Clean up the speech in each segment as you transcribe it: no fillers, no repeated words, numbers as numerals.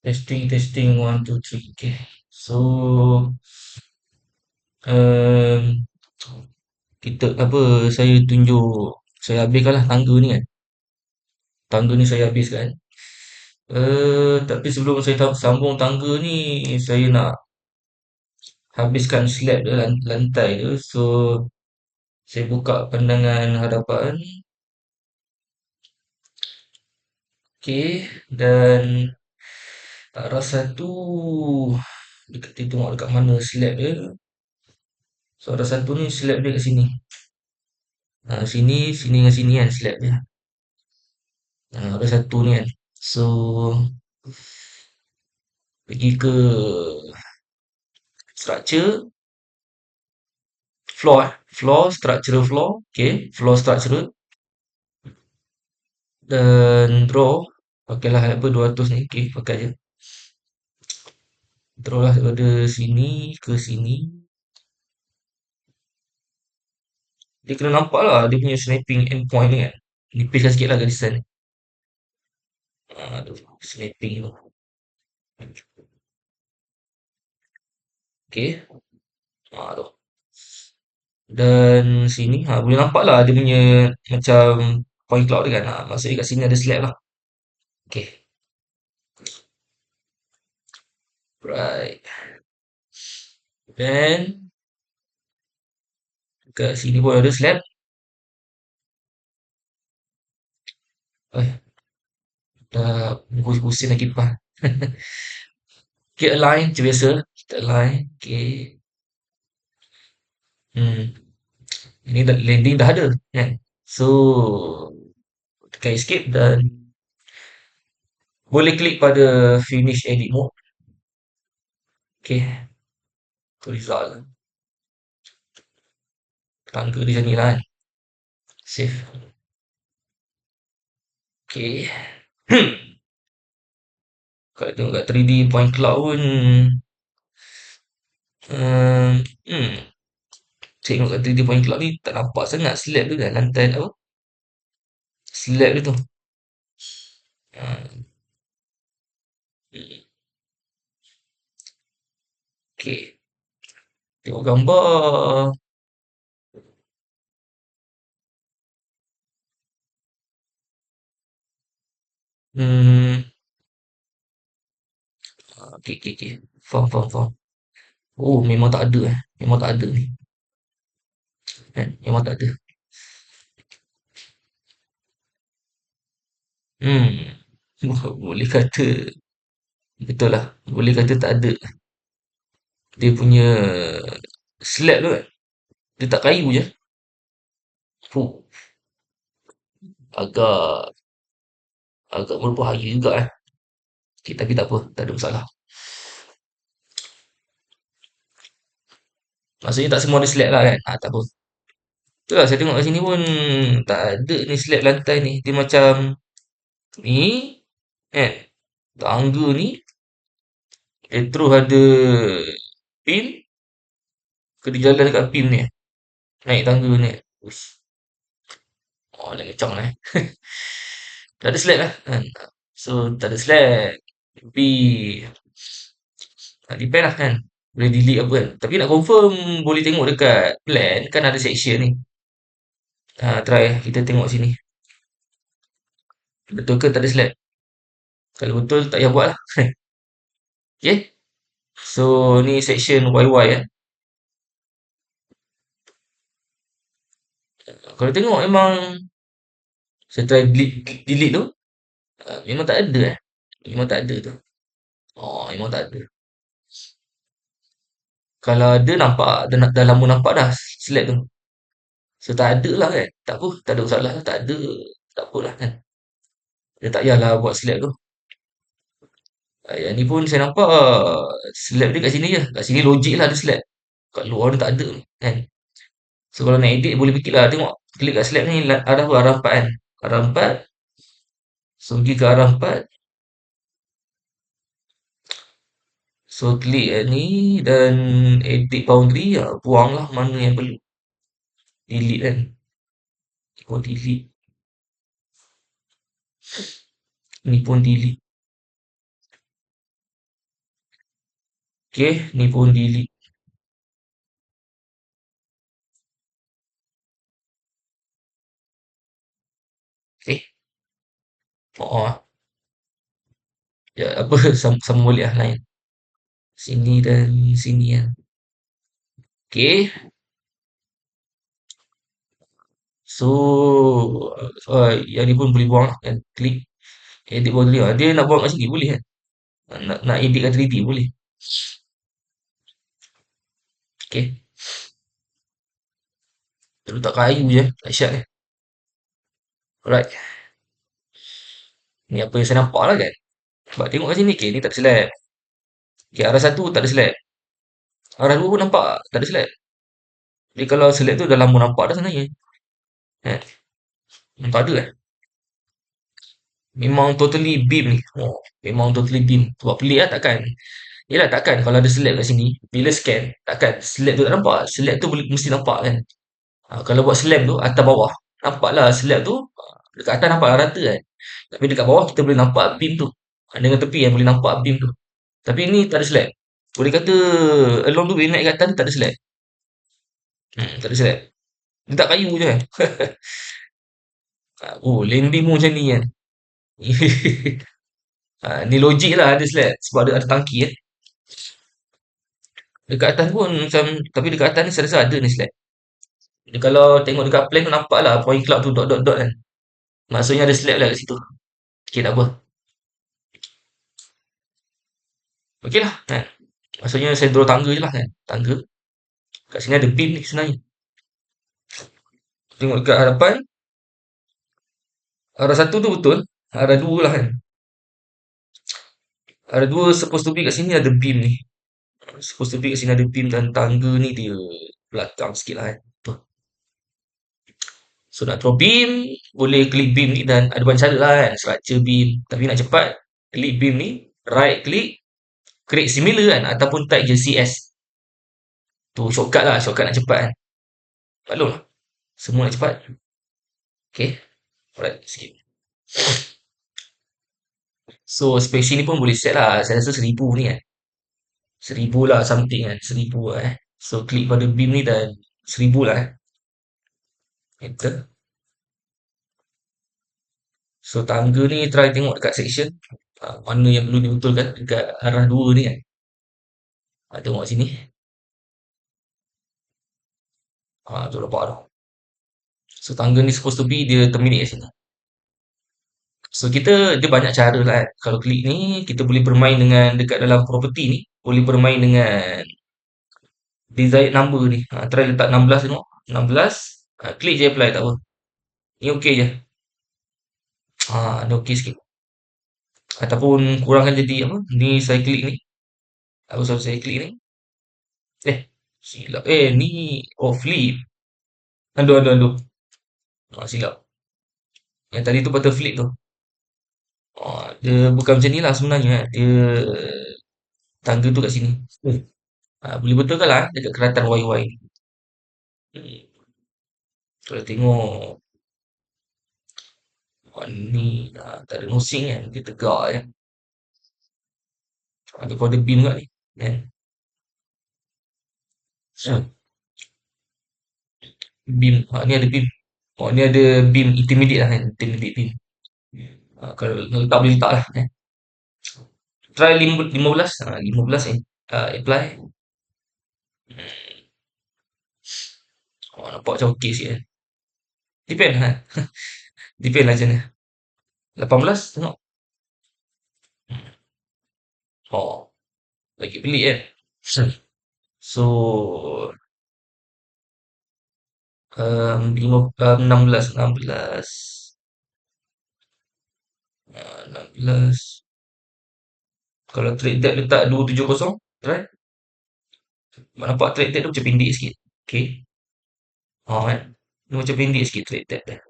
Testing, 1, 2, 3. Okay. So, um, kita apa saya tunjuk saya habiskan lah tangga ni kan. Tangga ni saya habiskan. Tapi sebelum saya sambung tangga ni, saya nak habiskan slab dia lantai dia. So, saya buka pandangan hadapan. Okey, dan arah satu kita tengok dekat mana slab dia. So, arah satu ni slab dia kat sini. Sini dengan sini kan slab dia. Arah satu ni kan. So, pergi ke structure, floor, structural floor. Okay, floor structural. Dan draw. Pakailah apa 200 ni. Okay, pakai je. Draw lah daripada sini ke sini. Dia kena nampak lah dia punya snapping endpoint ni kan. Nipiskan sikit lah garisan ni. Aduh, snapping tu. Okay. Tu. Dan sini, boleh nampak lah dia punya macam point cloud dia kan. Maksudnya kat sini ada slab lah. Okay. Right. Dan kat sini pun ada slab. Eh, dah pusing lagi kipas. Okay, align macam biasa. Kita align. Okay. Ini landing dah ada kan. So, tekan escape dan boleh klik pada finish edit mode. Okay. Tu result. Tangga di sini lah kan. Save. Okay. Kalau tengok kat 3D point cloud pun um, hmm, tengok kat 3D point cloud ni tak nampak sangat slab tu kan lantai apa slab dia tu. uh, okay, tengok gambar. hmm, okay. Faham. Oh, memang tak ada memang tak ada ni kan, memang tak ada. hmm boleh kata betul lah, boleh kata tak ada. Dia punya slab tu kan, dia tak kayu je. Fuh, agak agak berbahaya juga okay, tapi tak apa, tak ada masalah. Maksudnya tak semua ada slab lah kan. Tak apa. Tu lah saya tengok kat sini pun tak ada ni slab lantai ni. Dia macam ni kan. Tangga ni dia terus ada pin. Kena jalan dekat pin ni. Naik tangga ni. Uish. Oh, lain macam lah. Tak ada slab lah kan. So tak ada slab. Tapi depend lah kan. Boleh delete apa kan. Tapi nak confirm boleh tengok dekat plan. Kan ada section ni. Try kita tengok sini. Betul ke tak ada slab? Kalau betul tak payah buat lah. Okay. So ni section YY kan. Kalau tengok memang saya try delete tu, memang tak ada Memang tak ada tu. Oh, memang tak ada. Kalau ada nampak dah lama nampak dah slab tu. So tak ada lah kan. Tak apa, tak ada masalah, tak ada. Tak apalah kan. Dia tak payahlah buat slab tu. Yang ni pun saya nampak slab dia kat sini je. Kat sini logik lah ada slab. Kat luar ni tak ada kan. So kalau nak edit boleh fikir lah. Tengok klik kat slab ni arah apa? Arah 4 kan. Arah 4. So pergi ke arah 4. So klik ni dan edit boundary, buanglah mana yang perlu. Delete kan. Delete. Ni pun delete. Okey, ni pun delete. Eh, oh, ya apa sama boleh lah lain. Sini dan sini kan. Okey. So, yang ni pun boleh buang lah kan. Klik edit boundary lah. Dia nak buang kat sini boleh kan. Nak edit kat 3D boleh. Okey. Kita letak kayu je. Dahsyat ni. Alright. Ni apa yang saya nampak lah kan. Sebab tengok kat sini. Okay, ni tak ada slab. Okay, arah satu tak ada slab. Arah dua pun nampak tak ada slab. Jadi kalau slab tu dah lama nampak dah sebenarnya. Eh, tak ada eh. Memang totally beam ni. Oh, memang totally beam. Sebab pelik lah takkan. Yelah takkan kalau ada slab kat sini. Bila scan. Takkan slab tu tak nampak. Slab tu boleh mesti nampak kan. Kalau buat slam tu atas bawah. Nampaklah slab tu. Dekat atas nampak rata kan. Tapi dekat bawah kita boleh nampak beam tu. Dengan tepi yang boleh nampak beam tu. Tapi ni tak ada slab. Boleh kata along tu bila naik kat atas ni tak ada slab. Tak ada slab. Dia tak kayu je kan. Oh, landing pun macam ni kan. Ni logik lah ada slab. Sebab ada tangki kan. Dekat atas pun macam, tapi dekat atas ni saya rasa ada ni slab. Dia kalau tengok dekat plan tu nampak lah point cloud tu dot dot dot kan. Maksudnya ada slab lah kat situ. Okay, tak apa. Okay lah kan. Maksudnya saya draw tangga je lah kan. Tangga. Kat sini ada beam ni sebenarnya. Tengok dekat hadapan. Arah satu tu betul. Arah dua lah kan. Arah dua supposed to be kat sini ada beam ni. Supposed to be kat sini ada beam dan tangga ni dia belakang sikit lah kan. Tuh. So nak draw beam, boleh klik beam ni dan ada banyak cara lah kan. Structure beam. Tapi nak cepat, klik beam ni. Right click. Create similar kan. Ataupun type je CS. Tu shortcut lah. Shortcut nak cepat kan. Maklum lah. Semua nak cepat. Okay. Alright. Sikit. So spacing ni pun boleh set lah. Saya rasa 1000 ni kan. 1000 lah something kan. 1000 lah So klik pada beam ni dan 1000 lah Enter. So tangga ni try tengok dekat section. Mana yang perlu dibetulkan dekat arah 2 ni kan. Tengok sini. Tu nampak tu. So tangga ni supposed to be dia terminate kat sini. So kita dia banyak cara lah kan. Kalau klik ni kita boleh bermain dengan dekat dalam property ni. Boleh bermain dengan desired number ni. Try letak 16 tengok. 16. Klik je apply tak apa. Ni okey je. Dia okey sikit. Ataupun kurangkan jadi apa? Ni saya klik ni. Apa sebab saya klik ni? Silap. Ni flip. Aduh, aduh, aduh. Silap. Yang tadi tu patut flip tu. Dia bukan macam ni lah sebenarnya. Dia tangga tu kat sini. Boleh betulkan lah dekat keratan YY ni. Kalau tengok ni tak ada nosing kan. Dia tegak je. Ada kode beam kat ni. Kan? Beam. Ni ada beam. Ni ada beam intermediate lah kan. Intermediate beam. Kalau letak boleh letak lah. Try 15. 15 apply. Nampak macam okey sikit kan. Depend lah. Depend lah macam mana. 18 tengok. Lagi pelik kan. So 16 16 kalau trade depth letak 270 try. Nampak trade depth tu macam pendek sikit. Okay. Kan. Ni macam pendek sikit trade depth dia.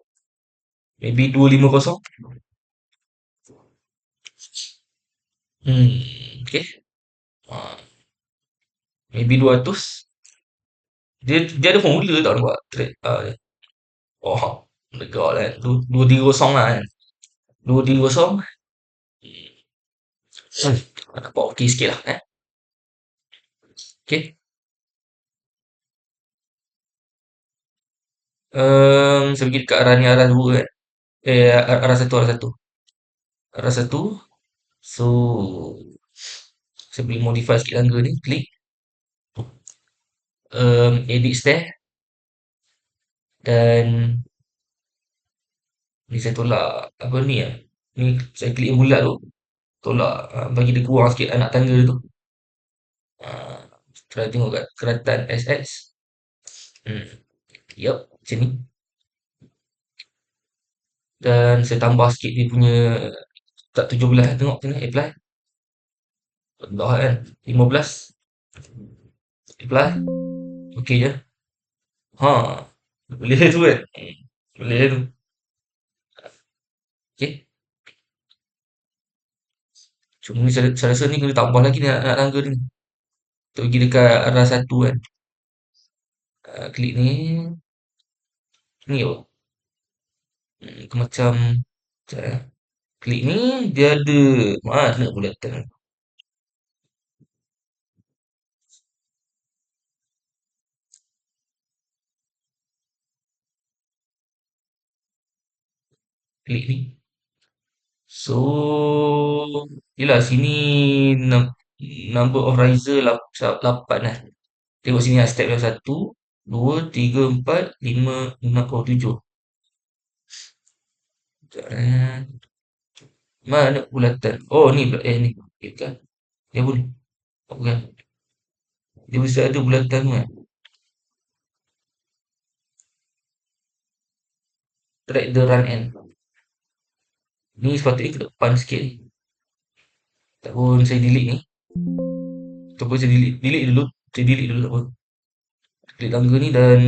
Maybe 250. Okay. Maybe 200. Dia ada formula tau nampak trade. Dekat lah. 230 lah kan. 230. Nampak okey sikit lah Okey. Saya pergi dekat arah ni, arah 2 kan. Arah satu, arah satu. Arah satu. So, saya boleh modify sikit tangga ni. Klik. Edit stair. Dan ni saya tolak apa ni ya. Ni saya klik yang bulat tu. Tolak, bagi dia kurang sikit anak tangga dia tu. Ah, try tengok kat keratan SS. Hmm. Yup, macam ni. Dan saya tambah sikit dia punya tak 17, tengok sini apply. Dah kan. 15 apply. Okey je. Ha. Boleh tu kan. Boleh tu. Okey. Cuma ni saya rasa ni kena tambah lagi ni anak tangga ni. Untuk pergi dekat arah satu kan. Klik ni. Ni apa? Macam sekejap klik ni dia ada mana bulatan. Klik ni. So, yelah sini number of riser 8 lah. Tengok sini lah step yang 1, 2, 3, 4, 5, 6, 7. Sekejap mana bulatan? Oh ni ni. Okay, bukan. Dia pun. Oh, bukan. Dia mesti ada bulatan tu kan. Track the run end. Ni sepatutnya ke depan sikit ni. Tak pun saya delete ni. Ataupun saya delete dulu. Saya delete dulu tak pun. Klik tangga ni dan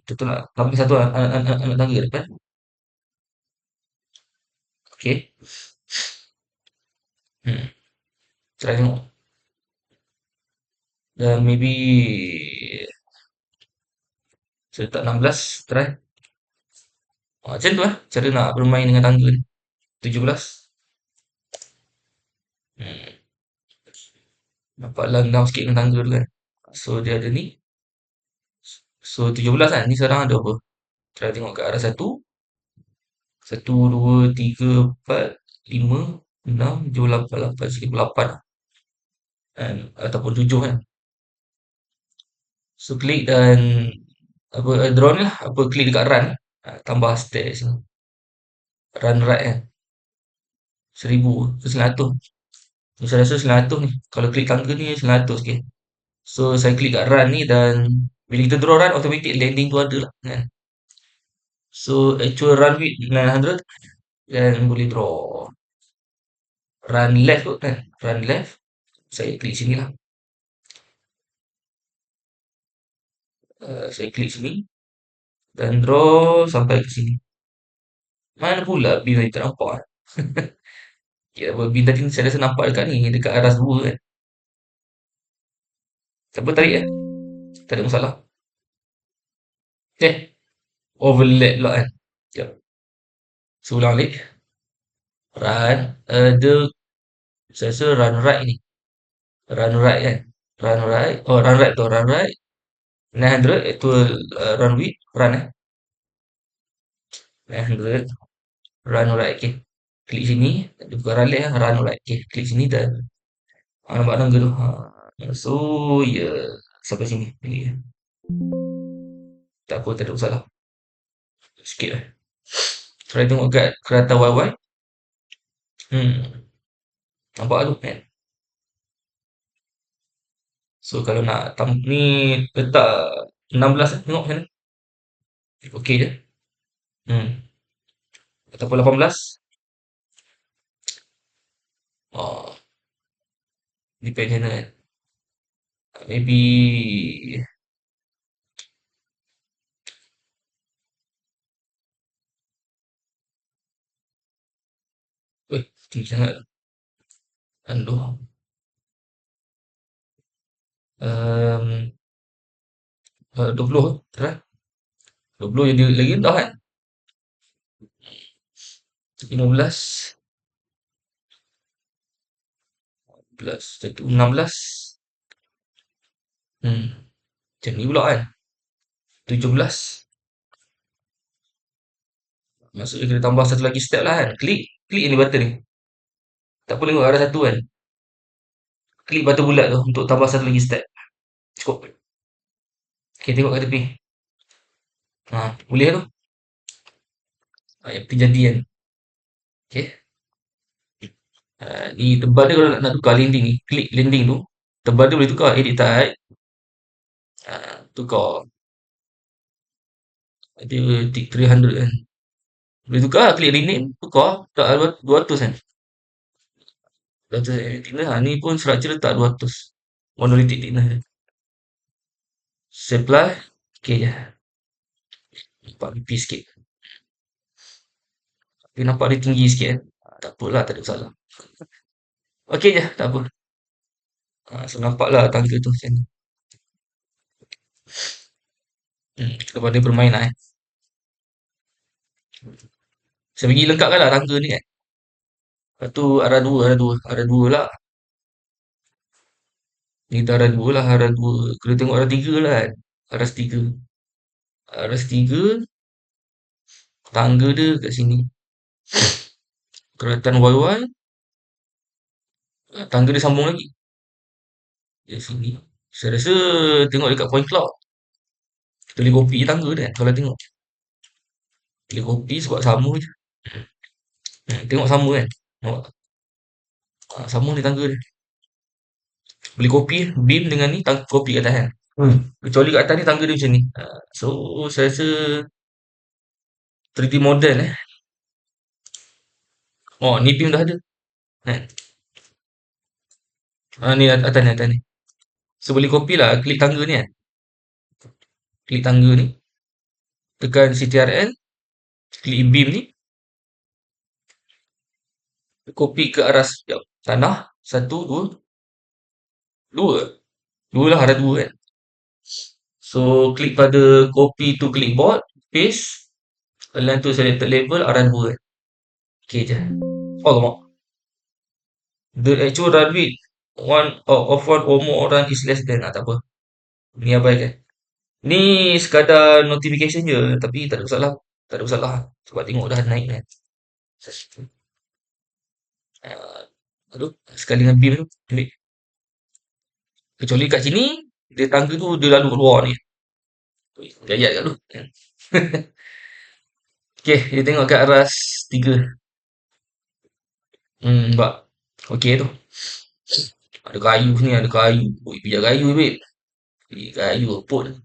betul nak tambah satu anak tangga depan. Okey. Hmm. Try tengok. Dan maybe saya letak 16. Try. Macam tu lah. Cara nak bermain dengan tangga ni. 17. Hmm. Nampak langgang sikit dengan tangga tu kan. So dia ada ni. So 17 kan. Ni sekarang ada apa? Try tengok kat arah satu. Satu, dua, tiga, empat, lima, enam, tujuh, lapan, lapan, sikit 8 lah. Kan? Ataupun 7 kan. So klik dan apa drone lah. Apa klik dekat run. Tambah stairs ni. Run right kan. 1000 ke 100. So, saya rasa 100 ni. Kalau klik tangga ni 100 ke. So saya klik kat run ni dan bila kita draw run automatic landing tu ada lah kan. So actual run width 900 dan boleh draw run left kot kan. Run left. Saya klik sini lah. Saya klik sini dan draw sampai ke sini. Mana pula bin tadi tak nampak kan? Ya, bin tadi saya rasa nampak dekat ni, dekat aras 2 kan. Siapa tarik kan? Tak ada masalah. Overlap pula kan. Sekejap. So ulang balik. Run. Dia saya rasa run right ni. Run right kan. Run right. Oh run right tu. Run right. 900 actual run width. Run 900. Run right. Okay. Klik sini. Dia bukan run left lah. Run right. Okay. Klik sini dan nampak tangga tu. So ya. Yeah. Sampai sini. Pilih. Tak apa. Tak ada masalah. Sikit lah. Try tengok kat kereta YY. Hmm. Nampak tu kan. So kalau nak ni letak 16 lah. Tengok macam mana. Okey je. Hmm. Ataupun 18. Oh, depend macam mana kan. Maybe weh, tinggi sangat. Aduh. 20 ke? Try. 20 jadi lagi rendah kan? 15. 16. 16. Hmm, macam ni pula kan. 17. Maksudnya kita tambah satu lagi step lah kan. Klik, klik ni button ni. Tak perlu tengok arah satu kan. Klik button bulat tu untuk tambah satu lagi step. Cukup. Okay, tengok kat tepi. Boleh tu. Yang penting jadi kan. Okay. Ni tebal dia kalau nak tukar landing ni. Klik landing tu. Tebal dia boleh tukar. Edit type. Tukar. Dia tick 300 kan. Boleh tukar lah. Klik rename. Tukar. Tak 200 kan. 200 thickness. Ni pun structure letak 200. Monolithic thickness. Supply. Okay je. Nampak pipi sikit. Tapi nampak dia tinggi sikit kan. Tak apalah. Tak ada masalah. Okay je. Tak apa. So nampak lah tangga tu macam ni. Lepas dia bermain lah. Saya bagi lengkapkan lah tangga ni kan. Lepas tu arah 2 lah. Ni dah arah 2 lah, arah 2. Kena tengok arah 3 lah kan. Arah 3. Arah 3, tangga dia kat sini. Keratan YY, tangga dia sambung lagi. Di sini. Saya rasa tengok dekat point cloud. Kita boleh copy je tangga dia kan. Kalau tengok. Boleh copy sebab sama je. Tengok sama kan. Nampak? Sama ni tangga dia. Boleh copy beam dengan ni copy kat atas kan. Kecuali kat atas ni tangga dia macam ni. So saya rasa 3D model Oh, ni beam dah ada. Kan? Ni atas ni. So boleh copy lah. Klik tangga ni kan. Klik tangga ni. Tekan CTRL. Klik beam ni. Copy ke arah tanah. 1, 2. 2. 2 lah arah 2 kan. So klik pada copy to clipboard. Paste. Align to selected label arah 2 kan. Okay je. Oh, come on. The actual run width of one or more run is less than. Tak apa. Ni abaikan. Ni sekadar notification je. Tapi tak ada masalah. Tak ada masalah. Sebab tengok dah naik kan. Aduh. Sekali dengan beam tu. Ambil. Kecuali kat sini. Dia tangga tu dia lalu keluar ni. Gayat kat tu. Okay. Dia tengok kat arah 3. Nampak. Okay tu. Ada kayu ni. Ada kayu. Pijak kayu babe. Kayu pun.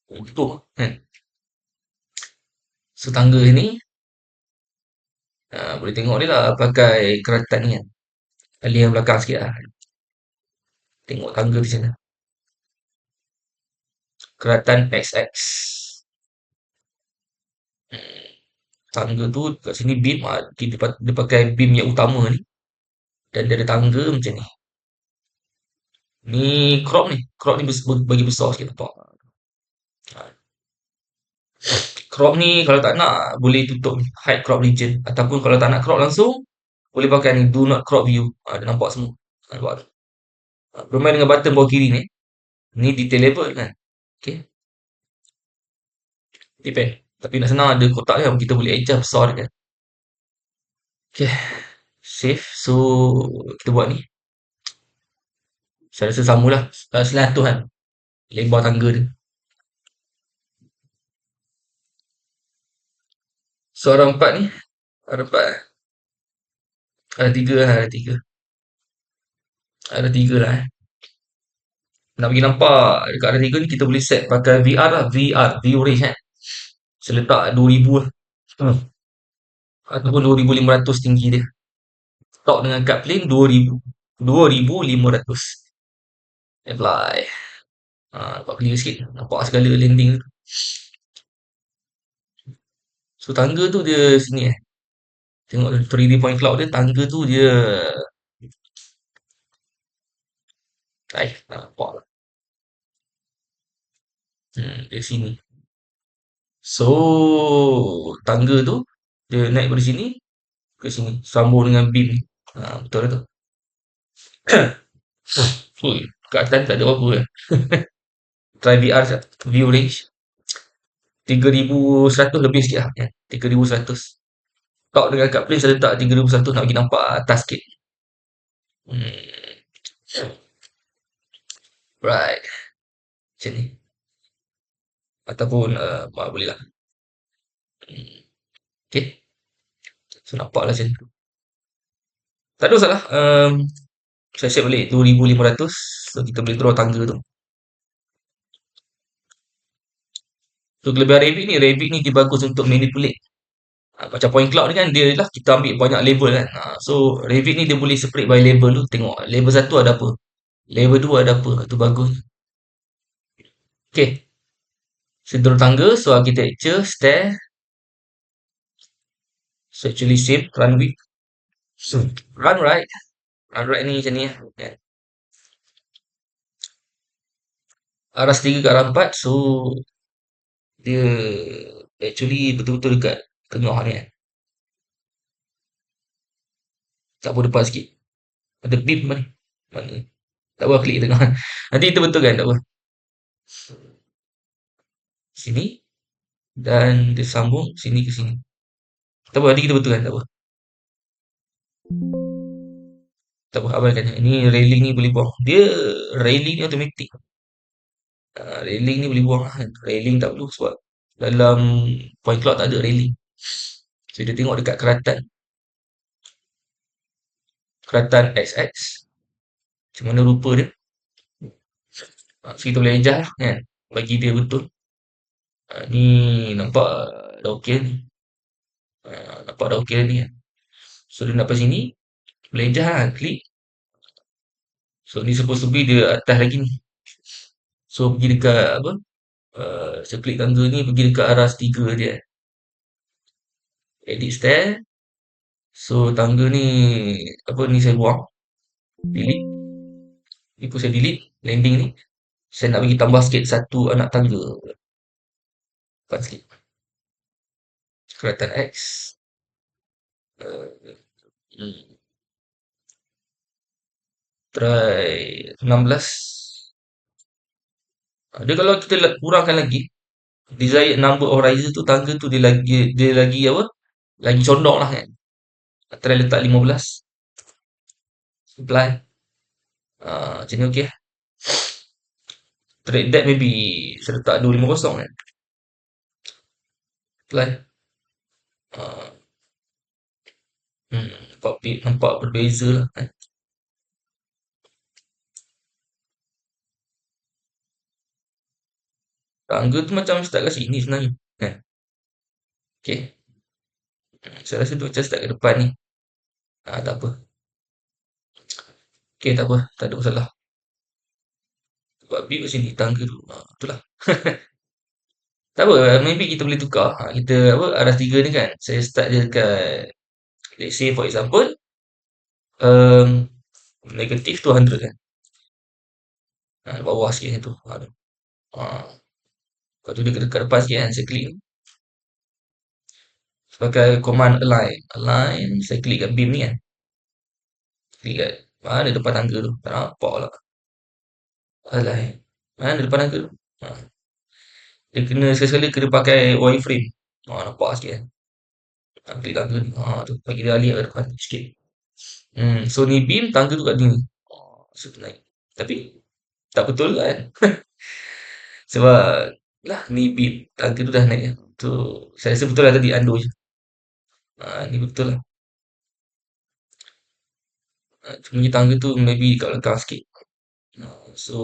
Untung kan. So tangga ni. Boleh tengok dia lah. Pakai keratan ni kan. Alih yang belakang sikit lah. Tengok tangga di sana. Keratan XX. Tangga tu kat sini beam. Dia pakai beam yang utama ni. Dan dia ada tangga macam ni. Ni crop ni. Crop ni bagi besar sikit nampak. Crop ni kalau tak nak boleh tutup hide crop region. Ataupun kalau tak nak crop langsung boleh pakai ni do not crop view. Dia nampak semua. Nampak tu. Bermain dengan button bawah kiri ni. Ni detail level kan. Okay. Depend. Tapi nak senang ada kotak dia. Kita boleh adjust besar dia kan. Okay. Save. So kita buat ni. Saya rasa samalah. Selain tu kan. Lebar tangga dia. So arah 4 ni. Arah 4 eh. Arah 3 lah. Arah 3. Arah 3 lah Nak bagi nampak dekat arah 3 ni kita boleh set pakai VR lah. VR. View range kan. Saya letak 2000 lah. Ataupun 2500 tinggi dia. Top dengan cut plane 2000. 2500. Apply. Nampak clear sikit. Nampak segala landing tu. So tangga tu dia sini Tengok 3D point cloud dia. Tangga tu dia nampak lah. Dia sini. So tangga tu dia naik dari sini ke sini. Sambung dengan beam ni. Betul lah tu. Kat atas tak ada apa-apa kan. Try VR sekejap. View range 3,100 lebih sikit lah. 3,100. Talk dengan kat plane saya letak 3,100 nak bagi nampak atas sikit. Hmm. Right. Macam ni. Ataupun boleh lah. Okay. So nampak lah macam tu. Tak ada masalah. Saya set balik 2,500. So kita boleh draw tangga tu. So kelebihan Revit ni dia bagus untuk manipulate. Macam point cloud ni kan dia lah kita ambil banyak level kan. So Revit ni dia boleh separate by level tu. Tengok level 1 ada apa. Level 2 ada apa. Itu bagus. Okay. So draw tangga. So architecture, stair. So actually same. Run width. So run right. Run right ni macam ni lah. Kan. Aras 3 ke arah 4. So dia actually betul-betul dekat tengah ni kan. Tak apa depan sikit. Ada beam mana? Mana? Tak apa klik tengah. Nanti kita betul kan tak apa. Sini dan dia sambung sini ke sini. Tak apa nanti kita betul kan tak apa. Tak apa abaikan. Ini railing ni boleh buang. Dia railing ni automatic. Railing ni boleh buang kan. Railing tak perlu sebab dalam point cloud tak ada railing. So dia tengok dekat keratan. Keratan XX. Macam mana rupa dia. So kita boleh adjust lah kan. Bagi dia betul. Ni nampak dah okey ni. Nampak dah okey ni kan. So dia nak sini. Boleh adjust lah. Klik. So ni supposed to be dia atas lagi ni. So pergi dekat apa? Saya klik tangga ni pergi dekat arah 3 dia. Edit stair. So tangga ni apa ni saya buang. Delete. Ni pun saya delete. Landing ni. Saya nak bagi tambah sikit satu anak tangga. Depan sikit. Keratan X. Uh, hmm. Try 16. Dia kalau kita kurangkan lagi. Desired number of riser tu tangga tu dia lagi apa? Lagi condong lah kan. Try letak 15. Apply. Macam ni okey. Trade that maybe saya letak 250 kan. Apply. Uh, nampak berbeza lah kan. Tangga tu macam start kat sini sebenarnya. Kan? Okay. Saya rasa tu macam start kat depan ni. Tak apa. Okay, tak apa. Tak ada masalah. Sebab bib kat sini, tangga tu. Itulah. Tak apa, maybe kita boleh tukar. Kita apa, aras 3 ni kan. Saya start je dekat, let's say for example, um, negatif 200 kan. Bawah sikit macam tu. Lepas tu dia dekat depan sikit kan. Saya klik ni. Pakai command align. Align, saya klik kat beam ni kan. Klik kat mana depan tangga tu. Tak nampak lah. Align. Mana depan tangga tu. Dia kena sekali-sekala kena pakai wireframe. Nampak sikit kan. Klik tangga ni. Tu bagi dia alih kat depan sikit. So ni beam, tangga tu kat sini. So tu naik. Tapi tak betul kan. Sebab lah ni beam, tangga tu dah naik. Tu saya rasa betul lah tadi undo je. Ni betul lah. Cuma ni tangga tu maybe kat belakang sikit. So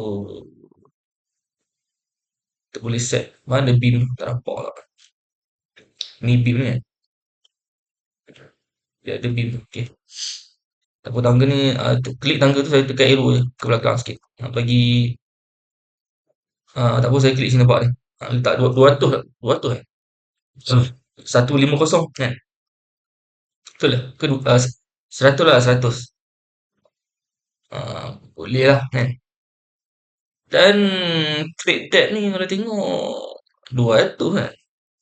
kita boleh set mana beam tu tak nampak lah. Ni beam ni kan. Dia ada beam tu. Okay. Tak apa tangga ni, klik tangga tu saya tekan arrow je ke belakang sikit. Bagi tak apa saya klik sini nampak ni. Letak 200 lah. 200 kan. 150 kan. Betul lah. Ke 100 lah 100. Boleh lah kan. Dan trade that ni kalau tengok 200 kan.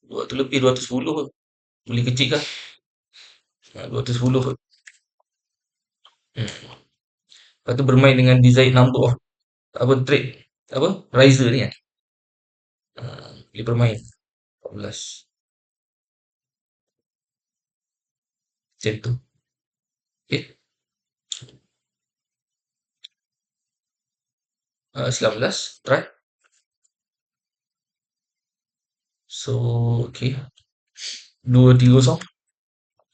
200 lebih 210 ke. Boleh kecil kan. 210 ke. Lepas tu bermain dengan design number of apa trade apa riser ni kan. Pilih bermain. 14. Macam tu. Okay. 19. Try. So, okay. 2-3 kosong.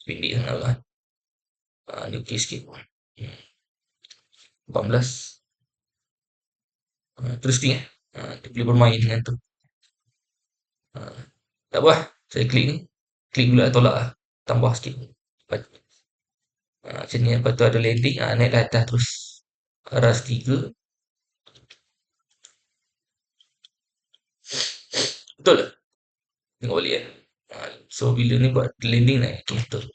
Pendek sangat lah. Ni okay sikit. 14. Interesting eh. Dia boleh bermain dengan tu. Ah, tak apa lah. Saya klik ni. Klik pula tolak lah. Tambah sikit. Macam ni. Lepas tu ada landing. Naik ke atas terus. Ras 3. Betul tak? Tengok balik kan. So, bila ni buat landing naik. Okay, betul.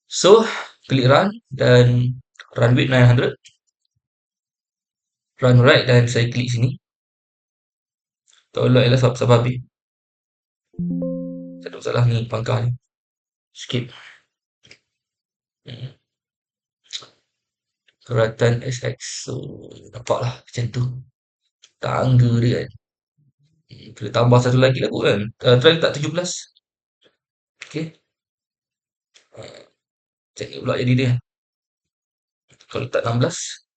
So, klik run. Dan run width 900. Run right. Dan saya klik sini. Tolak lah sampai habis. Tak ada masalah ni pangkah ni. Skip. Keratan SX. So, nampak lah macam tu. Tangga dia kan. Kita tambah satu lagi lah kot kan. Try letak 17. Okay. Macam ni pula jadi dia. Kalau letak 16.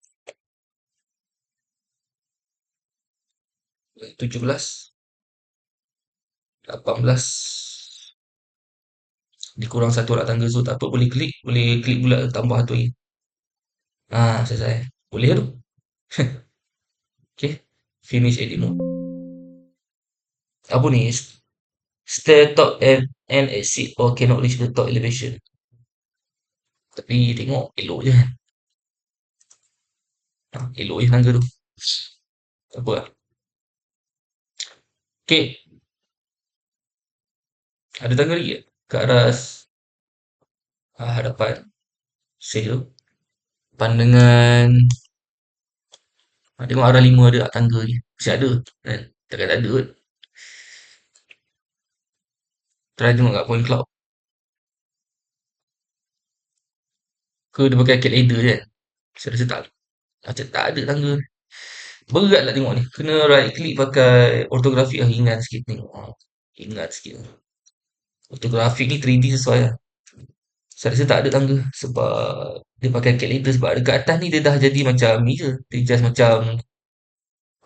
17. 18. Dikurang satu anak tangga. So, tak apa. Boleh klik. Boleh klik pula tambah satu lagi. Selesai. Boleh tu. Okay. Finish edit mode. Apa ni? Stair top and exit or cannot reach the top elevation. Tapi tengok elok je kan. Elok je tangga tu. Tak apa lah. Okay. Ada tangga lagi tak? Kat atas hadapan. Save tu. Pandangan. Tengok arah 5 ada tak tangga ni. Mesti ada kan. Takkan tak ada kot. Try tengok kat point cloud. Ke dia pakai cat ladder je kan. Saya rasa tak. Macam tak ada tangga. Berat lah tengok ni. Kena right click pakai orthographic lah. Ringan sikit tengok. Ringan sikit. Orthographic ni 3D sesuai lah. Saya rasa tak ada tangga. Sebab dia pakai cat ladder. Sebab dekat atas ni dia dah jadi macam ni je. Dia just macam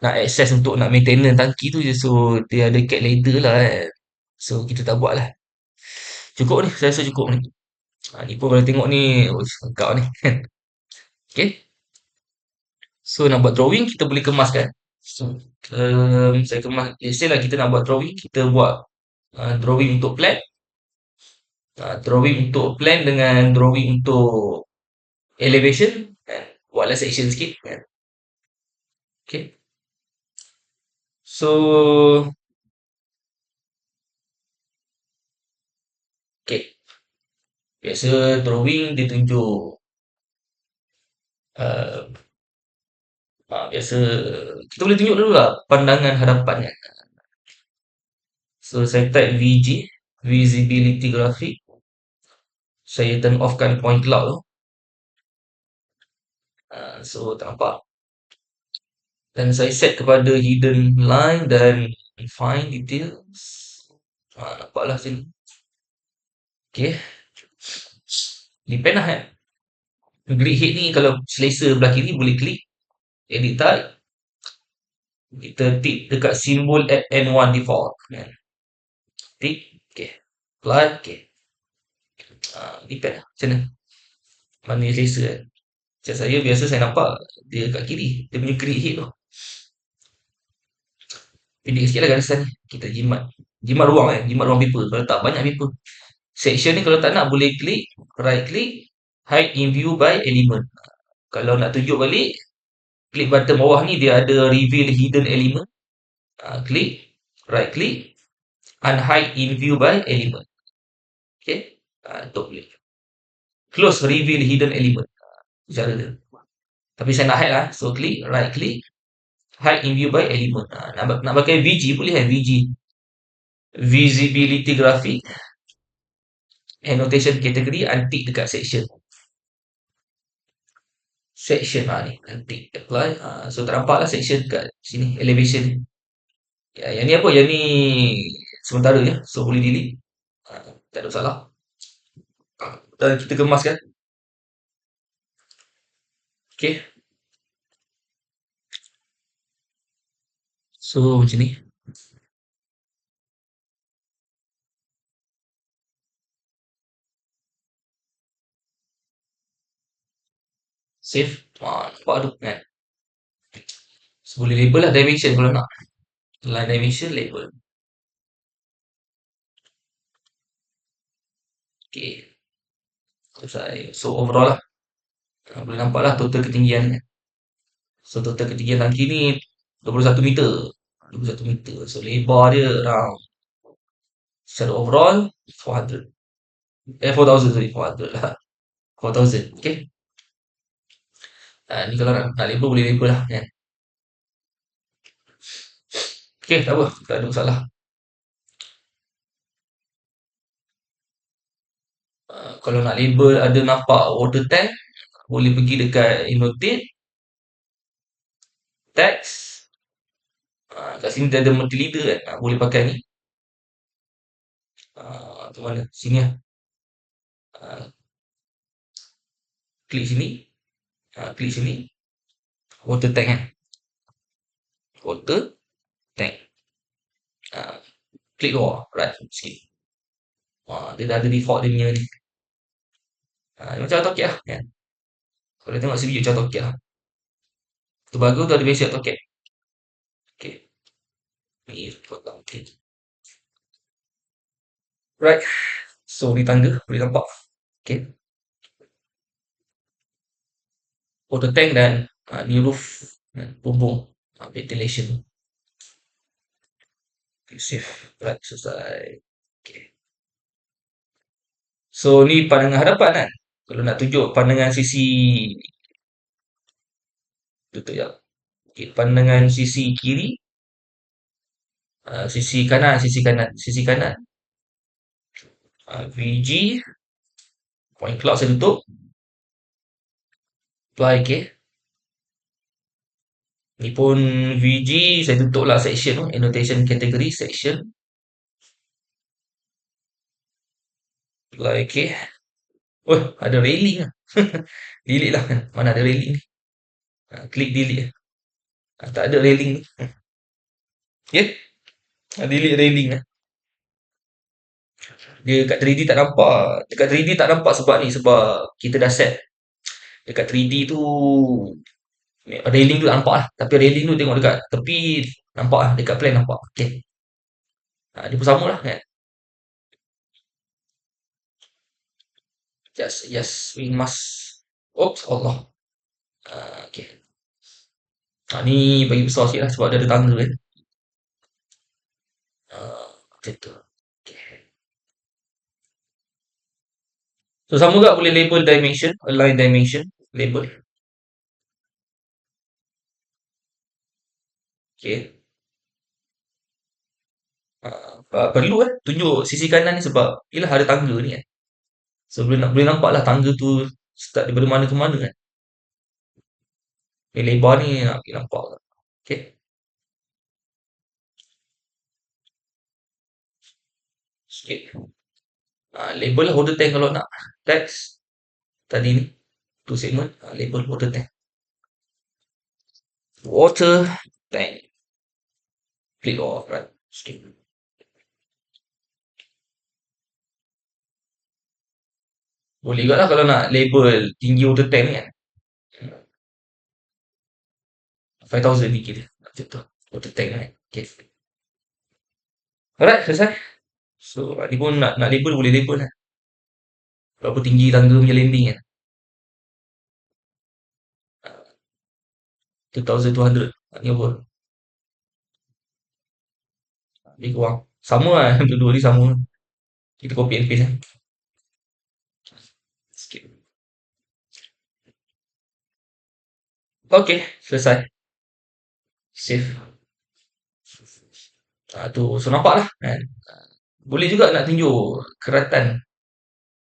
nak access untuk nak maintenance tangki tu je. So dia ada cat ladder lah kan. So kita tak buat lah. Cukup ni. Saya rasa cukup ni. Ni pun kalau tengok ni. Lengkap ni. Okay. So nak buat drawing kita boleh kemaskan. So saya kemas. Let's lah kita nak buat drawing. Kita buat drawing untuk plan. Drawing untuk plan dengan drawing untuk elevation. Buatlah section sikit. Okay. So okay. Biasa drawing dia tunjuk biasa kita boleh tunjuk dulu lah pandangan hadapan kan. So saya type VG, visibility graphic. Saya turn off kan point cloud tu. So tak nampak. Dan saya set kepada hidden line dan fine details. Nampaklah sini. Okay. Depend lah kan. Grid head ni kalau selesa belah kiri boleh klik. Edit type. Kita tick dekat simbol at N1 default. Kan. Tick. Okay. Apply. Okay. Depend lah. Macam mana? Mana yang selesa kan. Macam saya biasa saya nampak dia kat kiri. Dia punya grid head tu. Pendek sikit lah garisan ni. Kita jimat. Jimat ruang kan. Jimat ruang paper. Kalau tak banyak paper. Section ni kalau tak nak boleh klik. Right click. Hide in view by element. Kalau nak tunjuk balik. Klik button bawah ni dia ada reveal hidden element. Klik. Right click. Unhide in view by element. Okay. Untuk boleh. Close reveal hidden element. Cara dia. Tapi saya nak hide lah. So klik. Right click. Hide in view by element. Nak pakai VG boleh kan. VG. Visibility graphic. Annotation category. Untick dekat section. Section ni. Untick. Apply. So tak nampak lah section kat sini. Elevation ni. Ya, yang ni apa? Yang ni sementara je. So boleh delete. Tak ada masalah. Dan kita kemaskan. Okay. So macam ni. Save. Nampak tu kan. So boleh label lah dimension kalau nak. Line dimension label. Okay. Selesai. So overall lah. Boleh nampak lah total ketinggian kan. So total ketinggian tangki ni 21 meter. 21 meter. So lebar dia around secara overall 400. 4000 sorry. 400 lah. 4000. Okay. Ni kalau nak label boleh label lah kan. Okay, tak apa. Tak ada masalah. Kalau nak label ada nampak water tank, boleh pergi dekat annotate, text. Kat sini dia ada multi-leader kan. Boleh pakai ni. Tu mana? Sini lah. Ah, klik sini. Klik sini. Water tank kan. Water tank. Ah, klik bawah. Right. Sikit. Dia dah ada default dia punya ni. Macam AutoCAD lah kan. Kalau tengok video macam AutoCAD lah. Tu bagus tu ada basic AutoCAD. Okay. Ni potong. Okay. Right. So ni tangga. Boleh nampak. Okay. Water tank dan ni roof. Bumbung. Ventilation. Okay, save. Right. Selesai. Okay. So ni pandangan hadapan kan. Kalau nak tunjuk pandangan sisi tutup ya. Okay, pandangan sisi kiri, sisi kanan, sisi kanan. VG, point cloud saya tutup. Apply okay. Ni pun VG saya tutup lah section, annotation category section. Apply okay. Oh, ada railing lah. Delete lah. Mana ada railing ni. Klik delete. Tak ada railing ni. Okay. Delete railing lah. Dia kat 3D tak nampak. Dekat 3D tak nampak sebab ni. Sebab kita dah set. Dekat 3D tu railing tu tak nampak lah. Tapi railing tu tengok dekat tepi nampak lah. Dekat plan nampak. Okay. Dia pun sama lah kan. Yes, we must. Oops, Allah. Okay. Ni bagi besar sikit lah sebab dia ada tangga kan. Macam tu. Okay. So sama juga boleh label dimension, align dimension, label. Okay. Perlu tunjuk sisi kanan ni sebab yelah ada tangga ni kan. So boleh nampak lah tangga tu start daripada mana ke mana kan. Lebar ni nak nampak lah. Okay. Sikit. Label lah water tank kalau nak. Text. Tadi ni. Tu segment. Label water tank. Water tank. Click off. Right. Skip. Boleh juga lah kalau nak label tinggi water tank ni kan. 5000 ni kira. Macam tu. Water tank kan. Okay. Alright, selesai. So, ni pun nak label boleh label lah. Berapa tinggi tangga punya landing kan. 2200. Ni apa? Lebih kurang. Sama lah. Dua-dua ni sama. Kita copy and paste lah. Sikit. Okay, selesai. Save. Tu, so nampak lah kan. Boleh juga nak tunjuk keratan.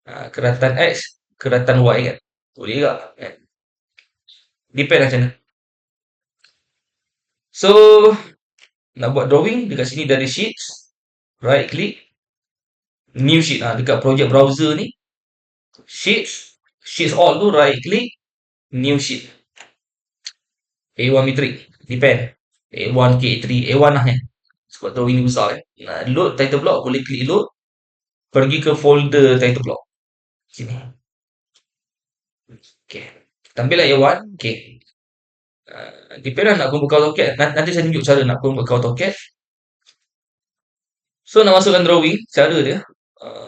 Keratan X, keratan Y kan. Boleh juga kan. Depend lah macam mana. So, Nak buat drawing, dekat sini dia ada sheets, right click, new sheet. Dekat project browser ni, sheets, sheets all tu right click, new sheet. A1 metric, depend. A1 ke A3, A1 lah sebab drawing ni besar Nak load title block, boleh klik load, pergi ke folder title block. Sini. Okay. Tampillah A1, okay. Depend lah nak kumpulkan AutoCAD. Nanti saya tunjuk cara nak kumpulkan AutoCAD. So nak masukkan drawing, cara dia,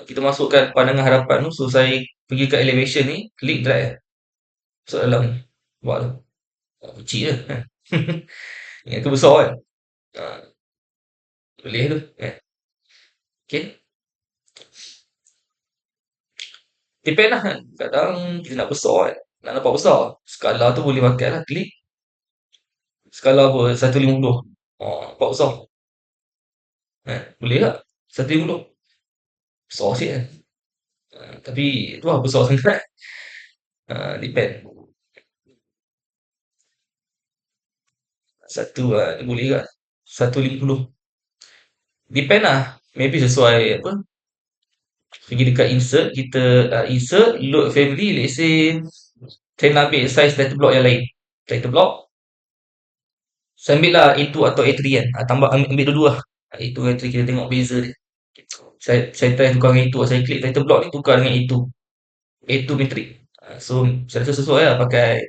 kita masukkan pandangan hadapan tu. So saya pergi ke elevation ni, klik drag. Masuk dalam ni. Buat tu. Kecil je. Ingat tu besar kan? Ah, boleh tu. Okay. Depend lah kan. Kadang kita nak besar kan. Nak nampak besar. Skala tu boleh pakai lah. Klik. Skala apa? 150. Nampak besar. Boleh tak? 150. Besar sikit kan. Tapi tu lah besar sangat. Depend. Satu boleh kan. 150. Depend lah. Maybe sesuai apa. Pergi dekat insert. Kita insert. Load family. Let's say. Saya nak ambil size title block yang lain. Title block. Saya ambil lah A2 atau A3 kan. Tambah ambil dua-dua lah. A2 A3 kita tengok beza dia. Saya try tukar dengan A2. Saya klik title block ni tukar dengan A2. A2 metric. So saya rasa sesuai lah pakai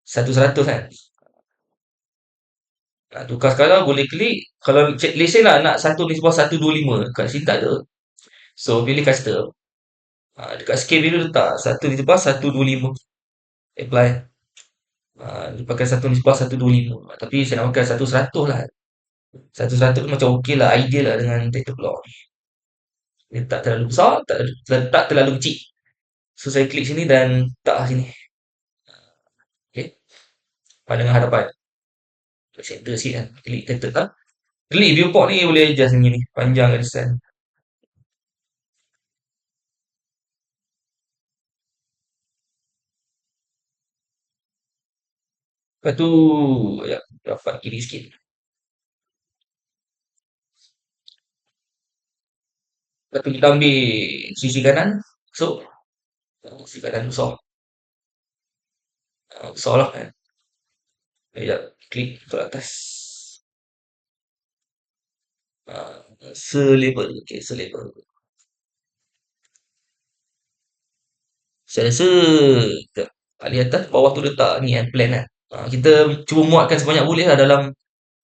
100 kan. Tukar skala boleh klik. Kalau let's say nak 1:125. Kat sini tak ada. So pilih custom. Dekat scale bila letak 1:125. Apply. Dia pakai 1:125. Tapi saya nak pakai 1:100 lah. 1:100 tu macam okey lah. Ideal lah dengan title block ni. Dia tak terlalu besar, tak terlalu kecil. So saya klik sini dan letak sini. Okay. Pandangan hadapan. Center sikit kan. Klik title lah. Klik viewport ni boleh adjust macam ni. Panjang ke design. Lepas tu, ya, dapat kiri sikit. Lepas tu kita ambil sisi kanan. So, sisi kanan besar. Besar lah kan. Sekejap, klik ke atas. Selabel. Okay, selabel. Saya rasa paling atas, bawah tu letak ni kan, plan kan. Kita cuba muatkan sebanyak boleh lah dalam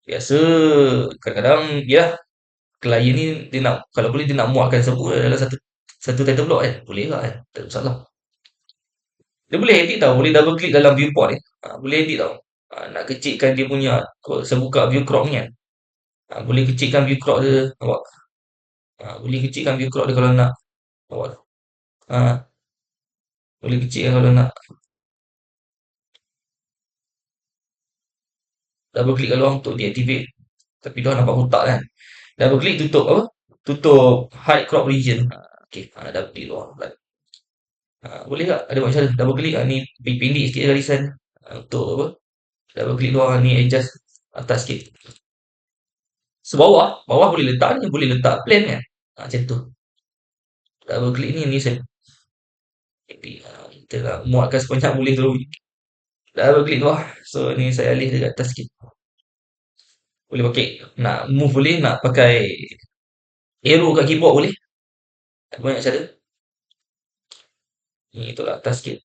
biasa. Kadang-kadang, ya, klien ni dia nak, kalau boleh dia nak muatkan semua dalam satu satu title block kan. Boleh lah kan. Tak ada masalah. Dia boleh edit tau. Boleh double click dalam viewport ni. Boleh edit tau. Nak kecilkan dia punya. Kalau saya buka view crop ni kan. Boleh kecilkan view crop dia. Nampak? Boleh kecilkan view crop dia kalau nak. Nampak? Boleh kecilkan kalau nak. Double click kat luar untuk deactivate. Tapi dia nampak kotak kan. Double click tutup apa? Tutup hide crop region. Okay. Double click luar. Boleh tak? Ada macam mana? Double click. Ni pendek sikit garisan. Untuk apa? Double click luar. Ni adjust atas sikit. Sebawah. Bawah boleh letak ni. Boleh letak plan kan. Macam tu. Double click ni saya kita nak muatkan sebanyak boleh tu. Double click luar. So ni saya alih dekat atas sikit. Boleh pakai. Nak move boleh. Nak pakai arrow kat keyboard boleh. Banyak cara. Ni tolak atas sikit.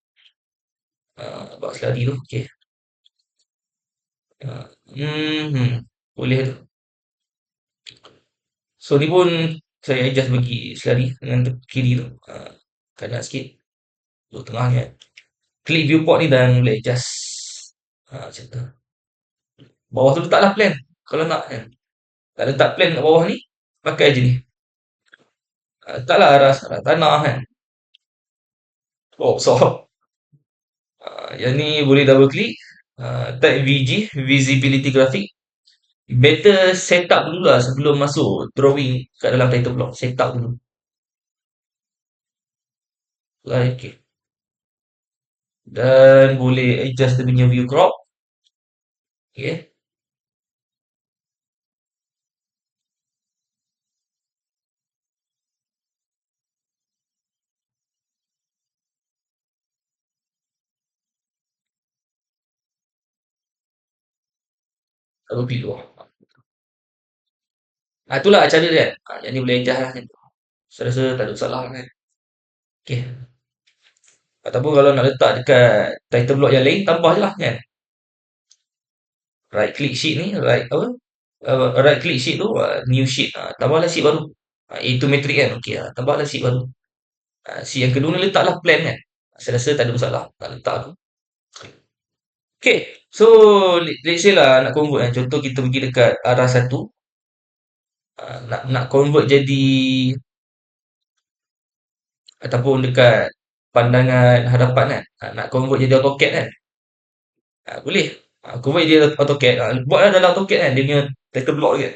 Buat selari tu. Okay. Boleh tu. So ni pun saya adjust bagi selari dengan kiri tu. Kanan sikit. Tu tengah ni kan. Klik viewport ni dan boleh adjust. Macam tu. Bawah tu letaklah plan. Kalau nak kan. Tak letak plan kat bawah ni. Pakai je ni. Letaklah arah tanah kan. Oh, besar. Yang ni boleh double click. Type VG. Visibility Graphic. Better set up dulu lah sebelum masuk drawing kat dalam title block. Set up dulu. Okay. Dan boleh adjust dia punya view crop. Okay. Double klik dulu. Itulah cara dia kan. Yang ni boleh adjust lah. Saya rasa tak ada masalah kan. Okay. Ataupun kalau nak letak dekat title block yang lain, tambah je lah kan. Right click sheet ni, right click sheet tu, new sheet. Tambahlah sheet baru. Itu metric kan. Okay, tambahlah sheet baru. Sheet yang kedua ni letaklah plan kan. Saya rasa tak ada masalah. Tak letak tu. Okay. So, let's say lah nak convert kan. Contoh kita pergi dekat arah satu. Nak convert jadi ataupun dekat pandangan hadapan kan. Nak convert jadi AutoCAD kan. Boleh. Convert jadi AutoCAD. Buatlah dalam AutoCAD kan. Dia punya title block dia.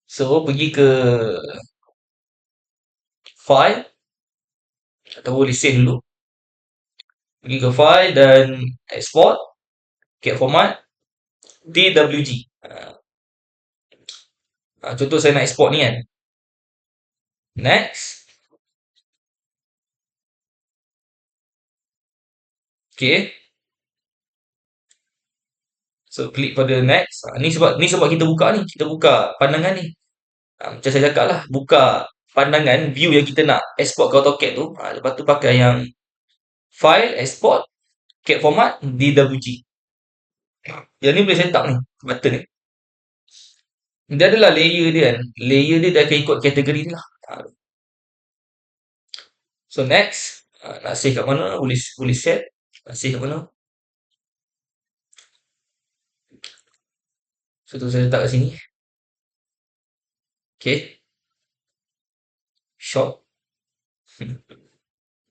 So, pergi ke file atau boleh save dulu. Pergi ke file dan export CAD format DWG. Contoh saya nak export ni kan. Next. Okay. So klik pada next. Ni sebab kita buka ni. Kita buka pandangan ni. Macam saya cakap lah. Buka pandangan view yang kita nak export ke AutoCAD tu. Lepas tu pakai yang file, export, CAD format, DWG. Yang ni boleh set up ni. Button ni. Dia adalah layer dia kan. Layer dia akan ikut kategori ni lah. So next. Nak save kat mana? Boleh set. Nak save kat mana? So tu saya letak kat sini. Okay. Short.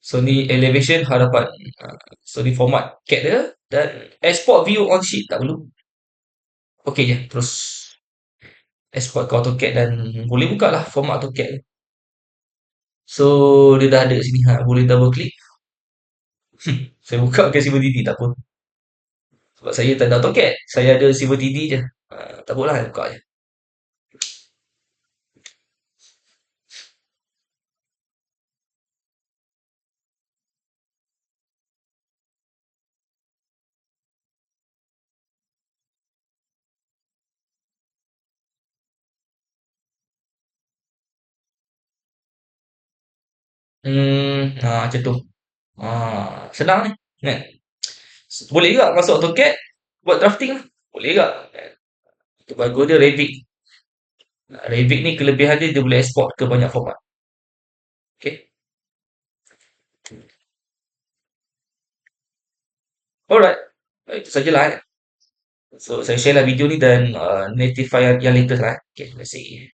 So ni elevation hadapan. So ni format CAD dia. Dan export view on sheet tak perlu. Okay je. Terus export ke AutoCAD dan boleh buka lah format AutoCAD. So dia dah ada kat sini. Boleh double click. Saya buka ke Silver TD tak apa. Sebab saya tak ada AutoCAD. Saya ada Silver TD je. Tak apalah, buka je. Macam tu. Senang ni. Kan? Boleh juga masuk AutoCAD buat drafting lah. Boleh juga. Itu bagus dia Revit. Revit ni kelebihan dia boleh export ke banyak format. Okay. Alright. Itu sajalah kan. So saya share lah video ni dan notify yang latest lah. Okay, let's see.